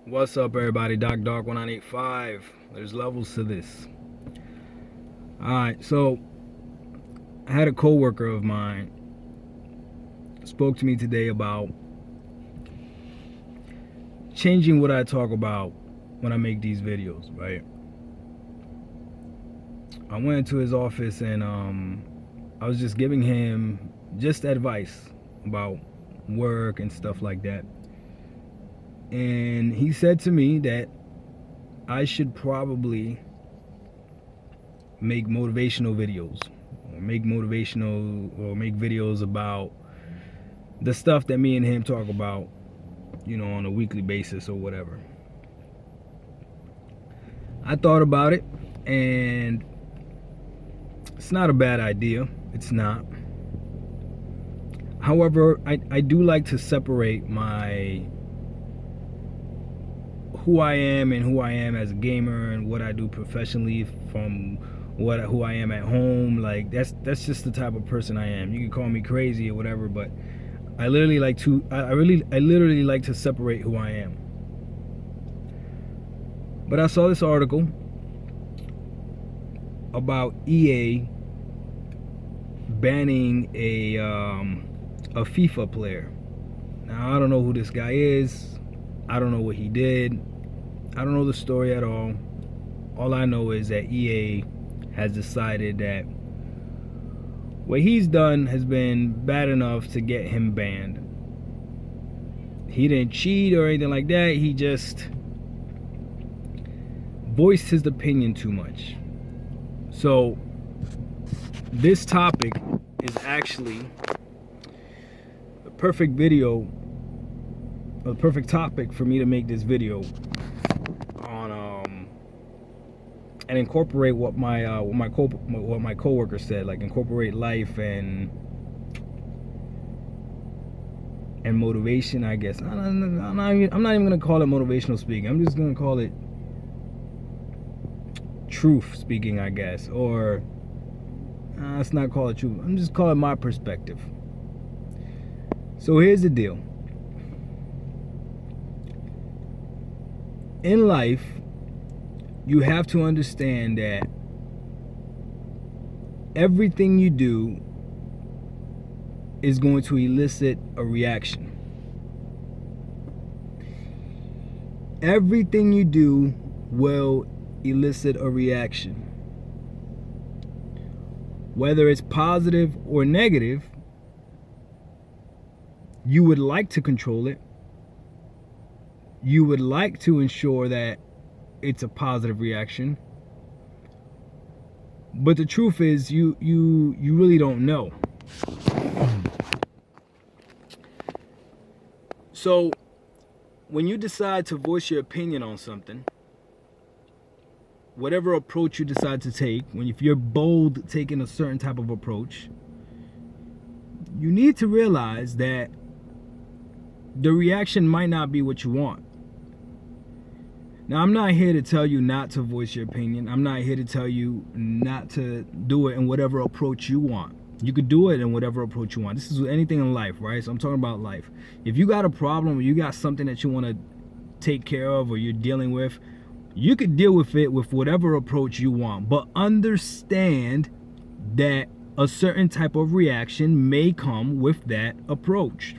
What's up, everybody? Doc Dark 1985. There's levels to this. Alright, so I had a coworker of mine spoke to me today about changing what I talk about when I make these videos, right? I went into his office and I was just giving him just advice about work and stuff like that. And he said to me that I should probably make motivational videos or make videos about the stuff that me and him talk about, on a weekly basis or whatever. I thought about it, and it's not a bad idea. It's not. However, I do like to separate who I am and who I am as a gamer and what I do professionally from who I am at home. Like that's just the type of person I am. You can call me crazy or whatever, but I literally like to separate who I am. But I saw this article about EA banning a FIFA player. Now I don't know who this guy is. I don't know what he did. I don't know the story at all. All I know is that EA has decided that what he's done has been bad enough to get him banned. He didn't cheat or anything like that. He just voiced his opinion too much. So this topic is actually a perfect topic for me to make this video on and incorporate what my coworker said, like incorporate life and motivation, I guess. I'm not even gonna call it motivational speaking. I'm just gonna call it truth speaking, I guess. Or let's not call it truth. I'm just calling my perspective. So here's the deal. In life, you have to understand that everything you do is going to elicit a reaction. Everything you do will elicit a reaction. Whether it's positive or negative, you would like to control it. You would like to ensure that it's a positive reaction. But the truth is you really don't know. So when you decide to voice your opinion on something, whatever approach you decide to take, if you're bold taking a certain type of approach, you need to realize that the reaction might not be what you want. Now, I'm not here to tell you not to voice your opinion. I'm not here to tell you not to do it in whatever approach you want. You could do it in whatever approach you want. This is anything in life, right? So I'm talking about life. If you got a problem or you got something that you want to take care of or you're dealing with, you could deal with it with whatever approach you want. But understand that a certain type of reaction may come with that approach.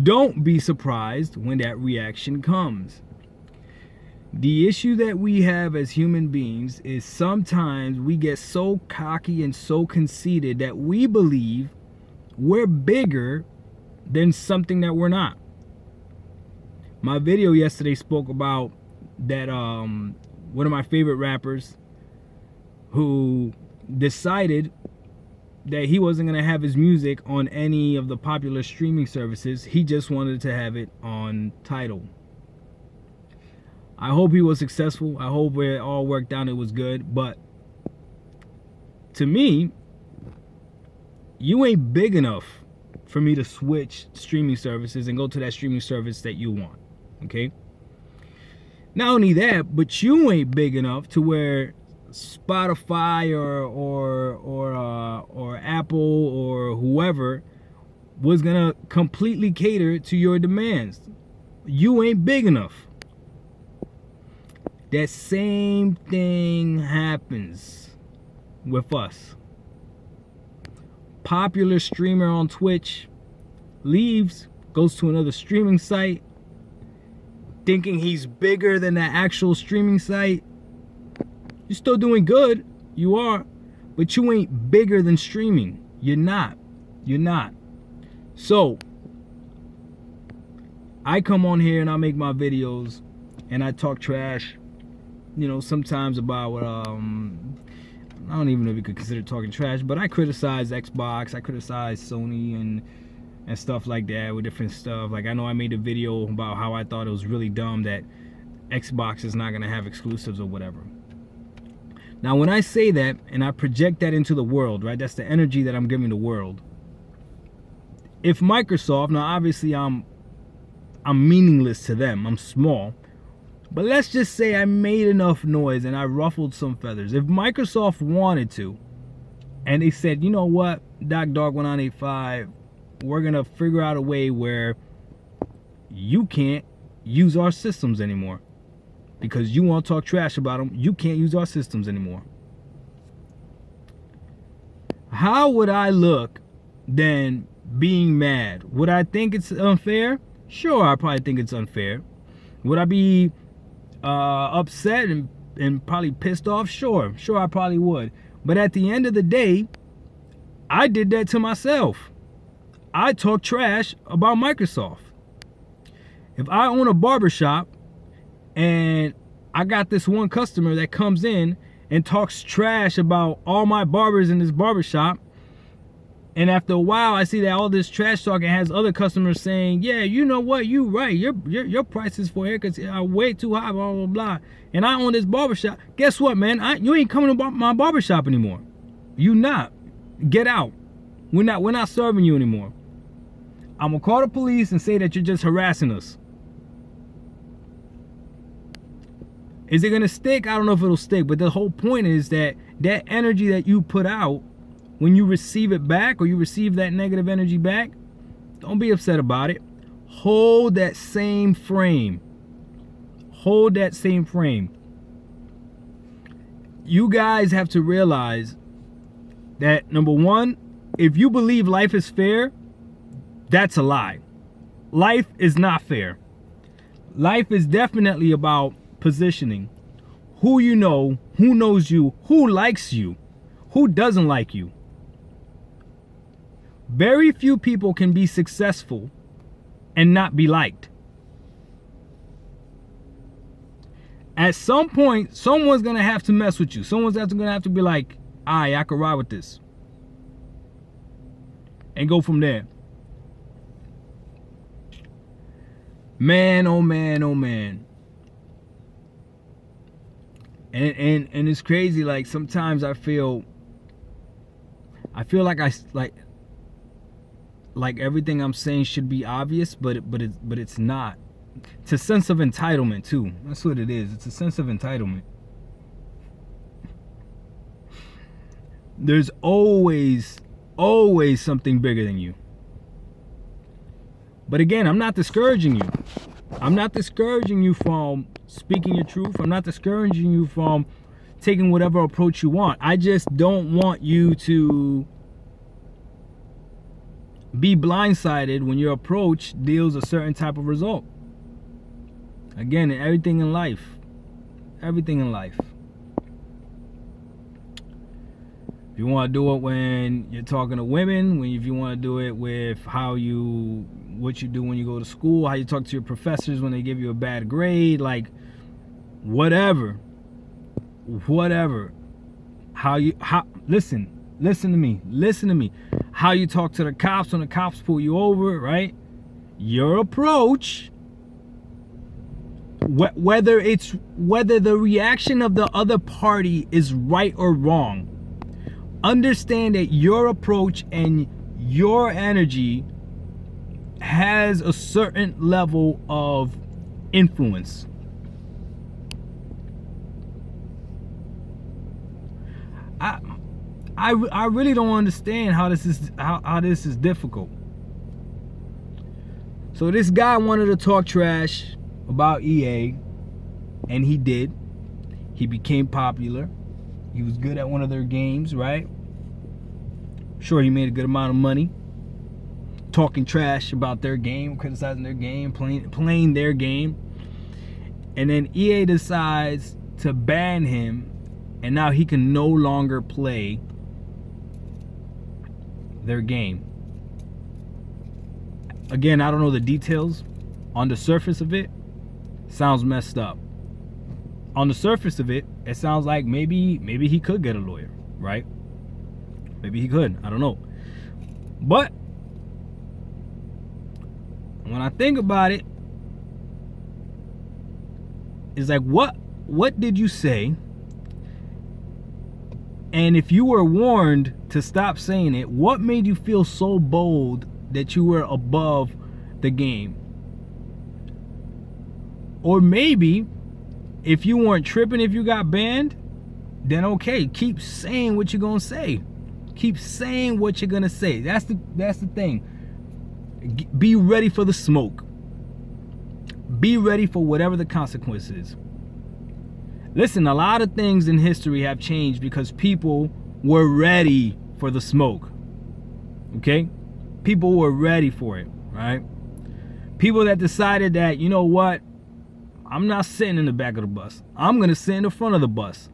Don't be surprised when that reaction comes. The issue that we have as human beings is sometimes we get so cocky and so conceited that we believe we're bigger than something that we're not. My video yesterday spoke about that one of my favorite rappers who decided that he wasn't going to have his music on any of the popular streaming services. He just wanted to have it on Tidal. I hope he was successful. I hope it all worked out. It was good. But to me, you ain't big enough for me to switch streaming services and go to that streaming service that you want. Okay? Not only that, but you ain't big enough to where Spotify or Apple or whoever was gonna completely cater to your demands. You ain't big enough. That same thing happens with us. Popular streamer on Twitch leaves, goes to another streaming site, thinking he's bigger than the actual streaming site. You're still doing good, you are, but you ain't bigger than streaming. You're not. So I come on here and I make my videos and I talk trash, sometimes about what I don't even know if you could consider talking trash, but I criticize Xbox, I criticize Sony and stuff like that with different stuff. Like, I know I made a video about how I thought it was really dumb that Xbox is not gonna have exclusives or whatever. Now, when I say that and I project that into the world, right, that's the energy that I'm giving the world. If Microsoft, now obviously I'm meaningless to them, I'm small, but let's just say I made enough noise and I ruffled some feathers. If Microsoft wanted to, and they said, you know what, DocDog1985, we're gonna figure out a way where you can't use our systems anymore because you want to talk trash about them, you can't use our systems anymore. How would I look then being mad? Would I think it's unfair? Sure, I probably think it's unfair. Would I be upset and probably pissed off? Sure, I probably would. But at the end of the day, I did that to myself. I talk trash about Microsoft. If I own a barbershop and I got this one customer that comes in and talks trash about all my barbers in this barbershop, and after a while I see that all this trash talking has other customers saying, yeah, you know what, you right, your prices for haircuts are way too high, blah blah blah, and I own this barbershop. Guess what, man? You ain't coming to my barbershop anymore. You not. Get out. We're not serving you anymore. I'm gonna call the police and say that you're just harassing us. Is it gonna stick? I don't know if it'll stick, but the whole point is that that energy that you put out, when you receive it back or you receive that negative energy back, don't be upset about it. Hold that same frame. Hold that same frame. You guys have to realize that, number one, if you believe life is fair, that's a lie. Life is not fair. Life is definitely about positioning. Who you know, who knows you, who likes you, who doesn't like you. Very few people can be successful and not be liked. At some point, someone's going to have to mess with you. Someone's going to have to be like, I can ride with this. And go from there. Man, oh man, oh man. And it's crazy. Like, sometimes I feel like everything I'm saying should be obvious, but it's not. It's a sense of entitlement too. That's what it is. It's a sense of entitlement. There's always something bigger than you. But again, I'm not discouraging you. I'm not discouraging you from speaking your truth. I'm not discouraging you from taking whatever approach you want. I just don't want you to be blindsided when your approach deals a certain type of result. Again, everything in life. Everything in life. If you want to do it when you're talking to women, if you want to do it with what you do when you go to school, how you talk to your professors when they give you a bad grade, like whatever. Listen to me. How you talk to the cops when the cops pull you over, right? Your approach, whether the reaction of the other party is right or wrong, understand that your approach and your energy has a certain level of influence. I really don't understand how this is difficult. So this guy wanted to talk trash about EA, and he did. He became popular. He was good at one of their games, right? Sure, he made a good amount of money talking trash about their game, criticizing their game, playing their game. And then EA decides to ban him, and now he can no longer play their game. Again, I don't know the details. On the surface of it, sounds messed up. On the surface of it, it sounds like maybe he could get a lawyer, right? Maybe he could. I don't know. But when I think about it, it's like, what did you say? And if you were warned to stop saying it, what made you feel so bold that you were above the game? Or maybe if you weren't tripping, if you got banned, then okay, keep saying what you're gonna say. Keep saying what you're gonna say. That's the thing. Be ready for the smoke. Be ready for whatever the consequence is. Listen, a lot of things in history have changed because people were ready for the smoke. Okay? People were ready for it, right? People that decided that, you know what? I'm not sitting in the back of the bus. I'm going to sit in the front of the bus.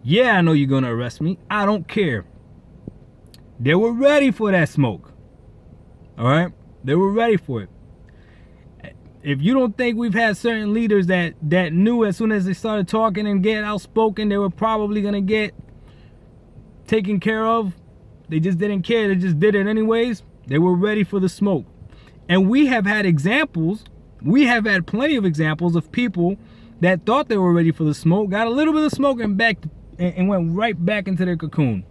Yeah, I know you're going to arrest me. I don't care. They were ready for that smoke. All right? They were ready for it. If you don't think we've had certain leaders that knew as soon as they started talking and getting outspoken, they were probably going to get taken care of. They just didn't care. They just did it anyways. They were ready for the smoke. And we have had examples. We have had plenty of examples of people that thought they were ready for the smoke, got a little bit of smoke and went right back into their cocoon.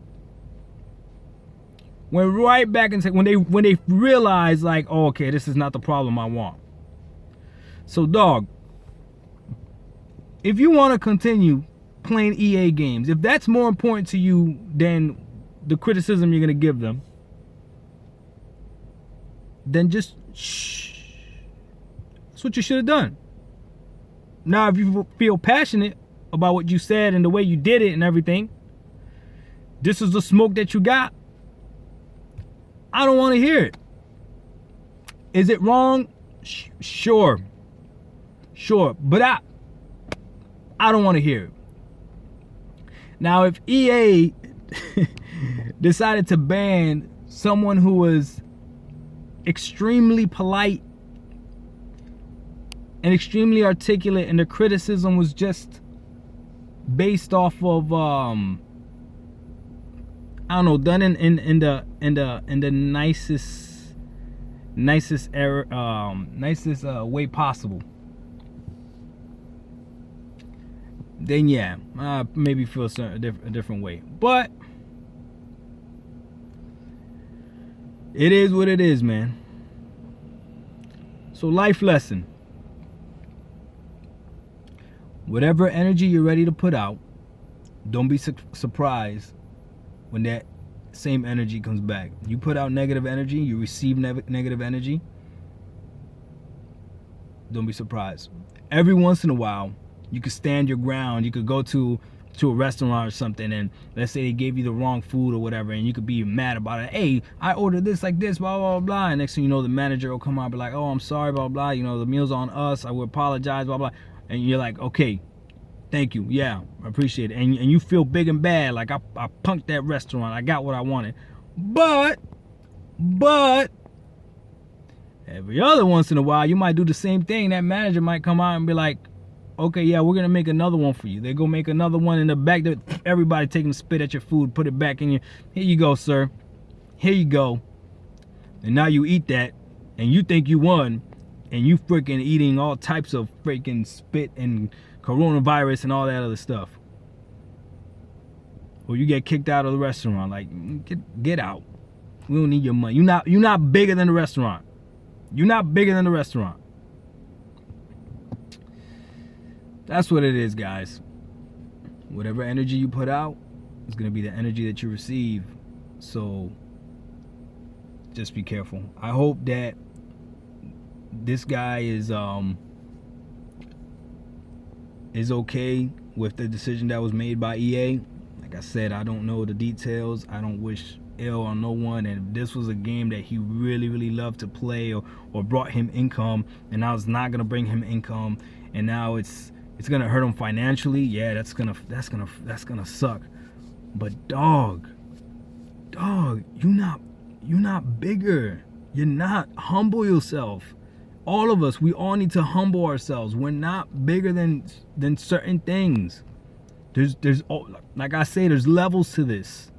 Went right back into when they realized, like, oh, okay, this is not the problem I want. So, dog, if you want to continue playing EA games, if that's more important to you than the criticism you're going to give them, then just shh. That's what you should have done. Now, if you feel passionate about what you said and the way you did it and everything, this is the smoke that you got, I don't want to hear it. Is it wrong? Sure. But I don't want to hear it. Now, if EA decided to ban someone who was extremely polite and extremely articulate, and the criticism was just based off of I don't know, done in the nicest way possible, then yeah, maybe feel a different way. But it is what it is, man. So, life lesson. Whatever energy you're ready to put out, don't be surprised when that same energy comes back. You put out negative energy, you receive negative energy. Don't be surprised. Every once in a while, you could stand your ground. You could go to a restaurant or something, and let's say they gave you the wrong food or whatever, and you could be mad about it. Hey, I ordered this like this, blah, blah, blah. And next thing you know, the manager will come out and be like, oh, I'm sorry, blah, blah. You know, the meal's on us. I would apologize, blah, blah. And you're like, okay, thank you. Yeah, I appreciate it. And you feel big and bad, like I punked that restaurant. I got what I wanted. But every other once in a while, you might do the same thing. That manager might come out and be like, okay, yeah, we're going to make another one for you. They go make another one in the back. Everybody taking a spit at your food, put it back in your, here you go, sir. Here you go. And now you eat that, and you think you won, and you freaking eating all types of freaking spit and coronavirus and all that other stuff. Or you get kicked out of the restaurant. Like, get out. We don't need your money. You're not bigger than the restaurant. You're not bigger than the restaurant. That's what it is, guys. Whatever energy you put out is going to be the energy that you receive. So just be careful. I hope that this guy is okay with the decision that was made by EA. Like I said, I don't know the details. I don't wish ill on no one, and if this was a game that he really loved to play, or brought him income, and now it's not gonna bring him income, and now it's gonna hurt him financially, yeah, that's gonna suck. But dog, you're not bigger. You're not. Humble yourself. All of us, we all need to humble ourselves. We're not bigger than certain things. There's like I say, there's levels to this.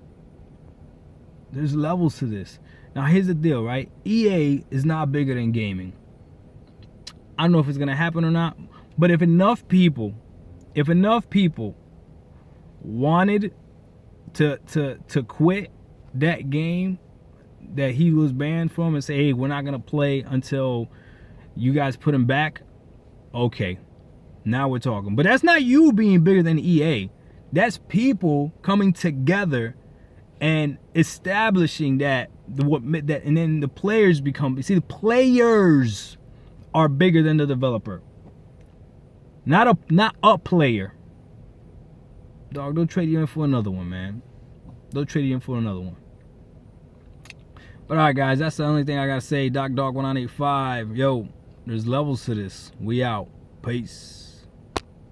There's levels to this. Now here's the deal, right? EA is not bigger than gaming. I don't know if it's gonna happen or not, but if enough people wanted to quit that game that he was banned from and say, hey, we're not gonna play until you guys put him back, okay, now we're talking. But that's not you being bigger than EA. That's people coming together and establishing that, and then the players become. You see, the players are bigger than the developer. Not a player. Dog, they'll trade you in for another one, man. They'll trade you in for another one. But all right, guys, that's the only thing I gotta say. Doc Dog 1985. Yo, there's levels to this. We out. Peace.